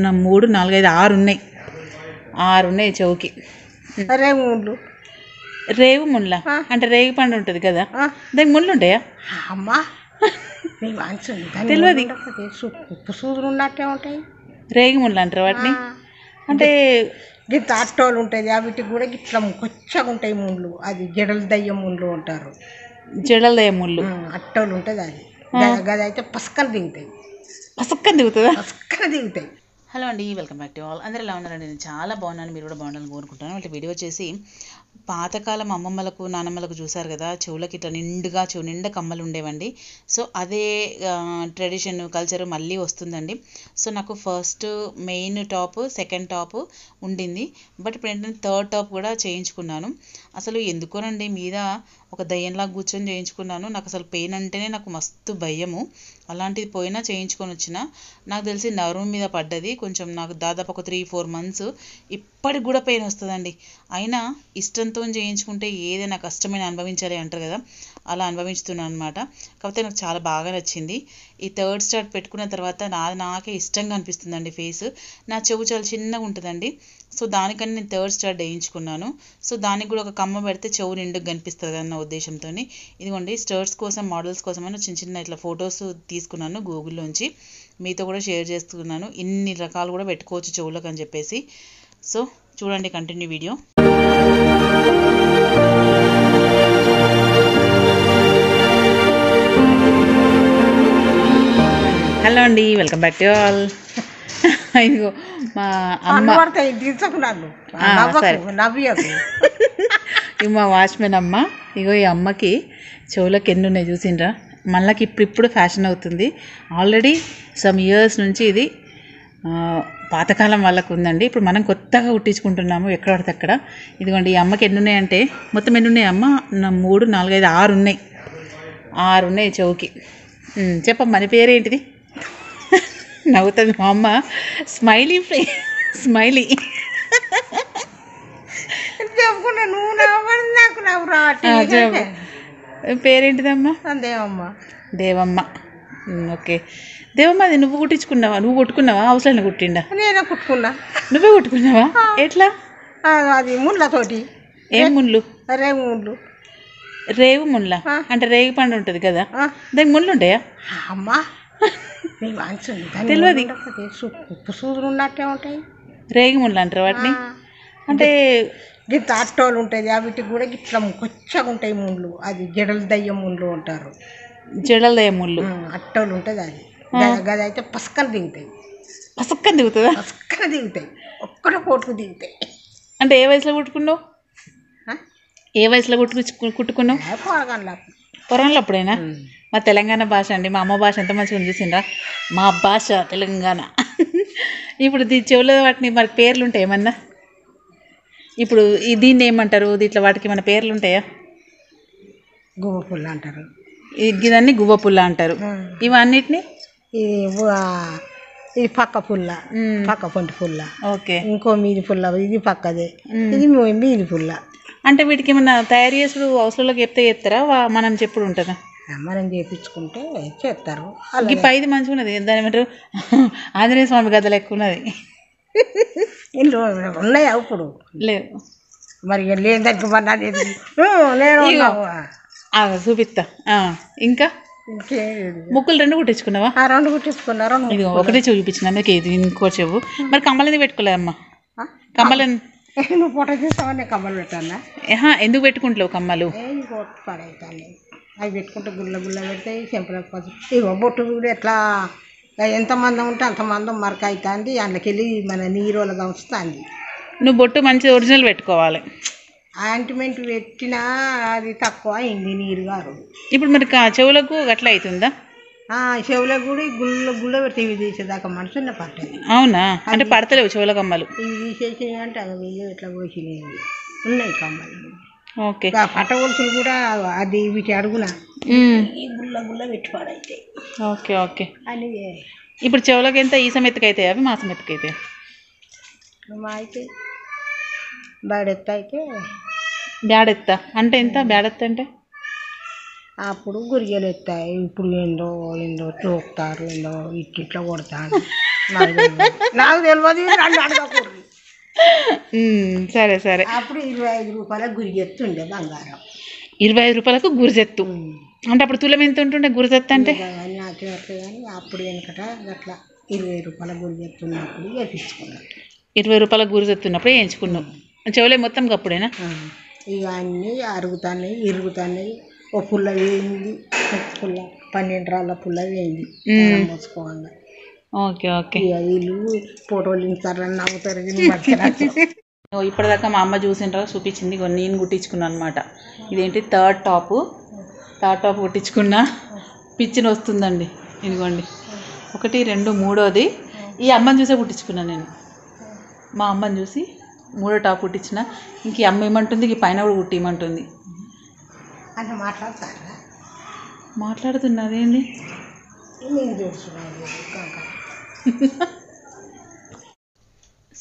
నా 3, 4, 5, 6 ఉన్నాయి. 6 ఉన్నాయి చెవుకి. రేవు ముళ్ళ అంటే రేగి పండు ఉంటుంది కదా, దానికి ముళ్ళు ఉంటాయా? అమ్మా తెలియదు. ఉప్పు సూదులు ఉన్నట్టే ఉంటాయి. రేగి ముళ్ళు అంటారు వాటిని. అంటే గిట్ల అట్టోలు ఉంటాయి, వీటికి కూడా గిట్లా కొచ్చగా ఉంటాయి ముళ్ళు. అది జడల దయ్యం ముళ్ళు అంటారు. జడల దయ్యం ముళ్ళు అట్టోలు ఉంటుంది. అది గది అయితే పసక్కన దిగుతాయి. పసక్కన దిగుతుందా? పసక్కన దిగుతాయి. హలో అండి, వెల్కమ్ బ్యాక్ టు ఆల్. అందరూ ఎలా ఉన్నారండి? నేను చాలా బాగున్నాను, మీరు కూడా బాగుండాలని కోరుకుంటున్నాను. అంటే వీడియో వచ్చేసి పాతకాలం అమ్మమ్మలకు నానమ్మలకు చూసారు కదా, చెవులకి ఇట్లా నిండుగా చెవు నిండా కమ్మలు ఉండేవండి. సో అదే ట్రెడిషన్ కల్చర్ మళ్ళీ వస్తుందండి. సో నాకు first main top, second top ఉండింది. బట్ ఇప్పుడు ఏంటంటే థర్డ్ టాప్ కూడా చేయించుకున్నాను. అసలు ఎందుకోనండి మీద ఒక దయ్యంలాగా కూర్చొని చేయించుకున్నాను. నాకు అసలు పెయిన్ అంటేనే నాకు మస్తు భయము. అలాంటిది పోయినా చేయించుకొని వచ్చిన, నాకు తెలిసి నర్వ్ మీద పడ్డది కొంచెం. నాకు దాదాపు ఒక 3-4 months ఇప్పటికి కూడా పెయిన్ వస్తుందండి. అయినా ఇష్టంతో చేయించుకుంటే ఏదైనా కష్టమైన అనుభవించాలి అంటారు కదా, అలా అనుభవిస్తున్నాను అనమాట. కాకపోతే నాకు చాలా బాగా నచ్చింది. ఈ థర్డ్ స్టార్ట్ పెట్టుకున్న తర్వాత నాకే ఇష్టంగా అనిపిస్తుందండి ఫేస్. నా చెవు చాలా చిన్నగా ఉంటుందండి. సో దానికని నేను థర్డ్ స్టార్ట్ వేయించుకున్నాను. సో దానికి కూడా ఒక కమ్మ పెడితే చెవు నిండుగా కనిపిస్తుంది కదా నా ఉద్దేశంతో. ఇదిగోండి స్టర్ట్స్ కోసం, మోడల్స్ కోసం అని చిన్న ఇట్లా ఫొటోస్ తీసుకున్నాను గూగుల్లోంచి, మీతో కూడా షేర్ చేస్తున్నాను. ఇన్ని రకాలు కూడా పెట్టుకోవచ్చు చెవులకు అని చెప్పేసి. సో చూడండి కంటిన్యూ వీడియో. హలో అండి, వెల్కమ్ బ్యాక్ టు ఆల్. ఇదిగో మా అమ్మ, ఇవి మా వాచ్మెన్ అమ్మ. ఇగో ఈ అమ్మకి చెవులకు ఎన్ని ఉన్నాయి చూసిండ్రా. మళ్ళీ ఇప్పుడు ఫ్యాషన్ అవుతుంది. ఆల్రెడీ సమ్ ఇయర్స్ నుంచి ఇది పాతకాలం వాళ్ళకు ఉందండి. ఇప్పుడు మనం కొత్తగా కుట్టించుకుంటున్నాము ఎక్కడ పడితే అక్కడ. ఇదిగోండి ఈ అమ్మకి ఎన్ని ఉన్నాయంటే, మొత్తం ఎన్ని ఉన్నాయి అమ్మ? నా 3, 4, 5, 6 ఉన్నాయి. 6 ఉన్నాయి చెవుకి. చెప్పమ్మా నీ పేరేంటిది? నవ్వుతుంది మా అమ్మ. స్మైలీ స్మైలీ పేరేంటిదమ్మా? దేవమ్మ. దేవమ్మ. ఓకే దేవమ్మ. అది నువ్వు కుట్టించుకున్నావా? నువ్వు కుట్టుకున్నావా? అవసరం కుట్టిండా? నేనే కుట్టుకున్నా. నువ్వే కుట్టుకున్నావా? ఎట్లా? అది ముళ్ళతోటి. ఏం ముళ్ళు? రేవు ముళ్ళు. రేవు ముళ్ళ అంటే రేగి పండు ఉంటుంది కదా, దానికి ముళ్ళు ఉంటాయా? అమ్మా తెలియదు. ఉప్పు సూదులు ఉన్నట్టే ఉంటాయి. రేగి ముళ్ళు అంటారు వాటిని. అంటే గిట్ల అట్టోలు ఉంటాయి, వీటికి కూడా గిట్లా కొచ్చగా ఉంటాయి ముళ్ళు. అది జడల దయ్యం ముళ్ళు అంటారు. జడల దయ్యం ముళ్ళు అట్టోలు ఉంటుంది. అది గది అయితే పసక్కన దిగుతాయి. పసక్కన దిగుతుందా? పసక్కన దిగుతాయి, ఒక్కడ పోటుకు దిగుతాయి. అంటే ఏ వయసులో కుట్టుకున్నావు? ఏ వయసులో కుట్టుకున్నావు? పొరంలో అప్పుడైనా? మా తెలంగాణ భాష అండి, మా అమ్మ భాష ఎంత మంచిగా చూసిండ్రా. మా భాష తెలంగాణ. ఇప్పుడు చెవులో వాటిని మరి పేర్లు ఉంటాయి ఏమన్నా? ఇప్పుడు దీన్ని ఏమంటారు? దీంట్లో వాటికి మన పేర్లు ఉంటాయా? గువ్వ పుల్ల అంటారు. ఇదన్నీ గువ్వ పుల్ల అంటారు. ఇవన్నిటిని ఇది పక్క పుల్ల, పక్క పొంటి పుల్ల. ఓకే. ఇంకో మీది పుల్ల, ఇది పక్కదే, ఇది మీది పుల్ల. అంటే వీటికి ఏమన్నా తయారు చేసుడు అవసరంలోకి చెప్తారా? మనం చెప్పుడు ఉంటుందా? మనం చేయించుకుంటే చేస్తారు. ఈ పైది మంచిగా ఉన్నది, దాని ఏమంటారు, ఆంజనేయ స్వామి గద్దలు ఎక్కువ ఉన్నది. ఉన్నాయా ఇప్పుడు? లేదు మరి లేదంటే చూపిస్తా. ఇంకా ముక్కులు 2 కుట్టించుకున్నావా? 2 కుట్టించుకున్నా. ఇది ఒకటే చెవు చూపించిన, అందుకే ఇది ఇంకో చెవు. మరి కమ్మలు ఎందుకు పెట్టుకోలేదమ్మా? కమ్మలు నువ్వు ఫోటో చూస్తావా? కమ్మలు పెట్టాలా? ఎందుకు పెట్టుకుంటావు కమ్మలు? పడవుతాను. అవి పెట్టుకుంటే గుల్ల గుల్ల పెడతాయి, చెంపలకు పసుపు. ఇగో బొట్టు కూడా ఎట్లా ఎంతమంది ఉంటే అంతమంది మరక అవుతుంది, అందులోకి వెళ్ళి మన నీరుగా వస్తుంది. నువ్వు బొట్టు మంచి ఒరిజినల్ పెట్టుకోవాలి. ఆయింట్మెంట్ పెట్టినా అది తక్కువ అయింది, నీరు గారు. ఇప్పుడు మరి చెవులకు అట్లా అవుతుందా? చెవులకు కూడా గుళ్ళ గుళ్ళ పెడితే ఇవి తీసేదాకా మనుషున్న పట్టేది. అవునా? అంటే పడతలేవు చెవుల కమ్మలు? ఇవి తీసేసినాయి అంటే అవి ఇట్లా పోసినాయి ఉన్నాయి కమ్మలు. ఓకే. పట్ట గొలుసులు కూడా అది వీటి అడుగున ఈ గుళ్ళ గుళ్ళ పెట్టి పడైతాయి. Okay okay. అని ఇప్పుడు చెవులకు ఎంత ఈ సమెత్తుకు అవుతాయి, అవి మా సమెత్తుకు అవుతాయి? మా అయితే బ్యాడెత్త అయితే. బ్యాడెత్త అంటే ఎంత? బ్యాడెత్త అంటే అప్పుడు గురిగలు ఎత్తాయి, ఇప్పుడు ఏందో ఏందో తోకుతారు, ఏందో ఇట్లా కొడతారు. నాకు తెలియదు నన్ను అడగకూడదు. సరే సరే. అప్పుడు 25 రూపాయలకు గురిగెత్తుండే బంగారం. 25 రూపాయలకు గురిజెత్తు అంటే అప్పుడు తులం ఎంత ఉంటుండే గురిజెత్తు అంటే? నాకే కానీ అప్పుడు వెనకట అట్లా 20 రూపాయల గురిగెత్తున్నప్పుడు వేయించుకున్నాం. 20 రూపాయల గురిజెత్తున్నప్పుడు వేయించుకున్నాం. చెవులే మొత్తం కప్పుడేనా? ఇక అన్నీ అరుగుతున్నాయి ఇరుగుతున్నాయి. ఓ పుల్ల వేయింది, పుల్ల 12 రాళ్ళ పుల్ల వేయింది మోసుకోవాలి. Okay okay. ఇక వీళ్ళు ఫోటోలు ఇంటారని నవ్వుతారు. ఇప్పటిదాకా మా అమ్మ చూసిండ్రా చూపించింది, నేను కుట్టించుకున్నాను అనమాట. ఇదేంటి థర్డ్ టాప్ కుట్టించుకున్నా. పిచ్చిని వస్తుందండి. ఇదిగోండి 1 2 3వది. ఈ అమ్మని చూసే కుట్టించుకున్నాను నేను. మా అమ్మని చూసి 3వ టాప్ కుట్టించిన. ఇంక ఈ అమ్మ ఏమంటుంది, ఈ పైన కూడా కుట్టిమంటుంది. అంటే మాట్లాడతారా? మాట్లాడుతున్నదేంటి? నేను చూస్తున్నాను.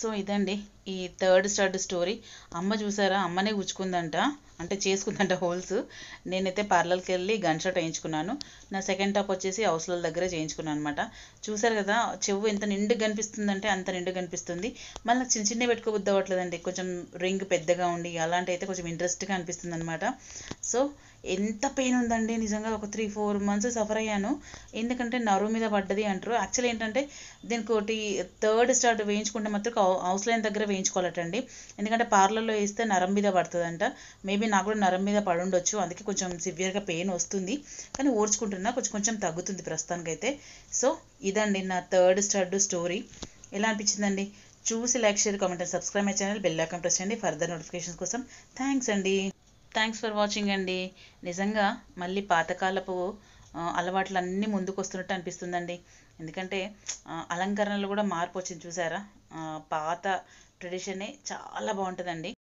సో ఇదండి ఈ థర్డ్ స్టోరీ. అమ్మ చూసారా, అమ్మనే గుచ్చుకుందంట, అంటే చేసుకుందంట హోల్స్. నేనైతే పార్లర్కి వెళ్ళి గన్ షాట్ వేయించుకున్నాను. నా సెకండ్ టాప్ వచ్చేసి హౌస్ల దగ్గరే చేయించుకున్నాను అనమాట. చూసారు కదా చెవు ఎంత నిండుగా కనిపిస్తుందంటే అంత నిండుగా కనిపిస్తుంది. మళ్ళీ చిన్న చిన్న పెట్టుకోబుద్ది అవ్వట్లేదండి. కొంచెం రింగ్ పెద్దగా ఉండి అలాంటి అయితే కొంచెం ఇంట్రెస్ట్గా అనిపిస్తుంది అనమాట. సో ఎంత పెయిన్ ఉందండి నిజంగా. ఒక 3-4 months సఫర్ అయ్యాను. ఎందుకంటే నరువు మీద పడ్డది అంటారు. యాక్చువల్ ఏంటంటే దీనికి ఒకటి థర్డ్ స్టార్ట్ వేయించుకుంటే మాత్రం హౌస్ లైన్ దగ్గర వేయించుకోవాలటండి. ఎందుకంటే పార్లర్లో వేస్తే నరం మీద పడుతుందంట. మేబీ నాకు కూడా నరం మీద పడుండొచ్చు, అందుకే కొంచెం సివియర్గా పెయిన్ వస్తుంది. కానీ ఓర్చుకుంటున్నా, కొంచెం తగ్గుతుంది ప్రస్తుతానికైతే. సో ఇదండి నా థర్డ్ స్టోరీ. ఎలా అనిపించిందండి? చూసి like, share, comment and subscribe my channel. Bell icon press చేయండి ఫర్దర్ నోటిఫికేషన్స్ కోసం. థ్యాంక్స్ అండి. థ్యాంక్స్ ఫర్ వాచింగ్ అండి. నిజంగా మళ్ళీ పాతకాలపు అలవాట్లు అన్నీ ముందుకు వస్తున్నట్టు అనిపిస్తుందండి. ఎందుకంటే అలంకరణలో కూడా మార్పు వచ్చింది చూసారా. పాత ట్రెడిషనే చాలా బాగుంటుందండి.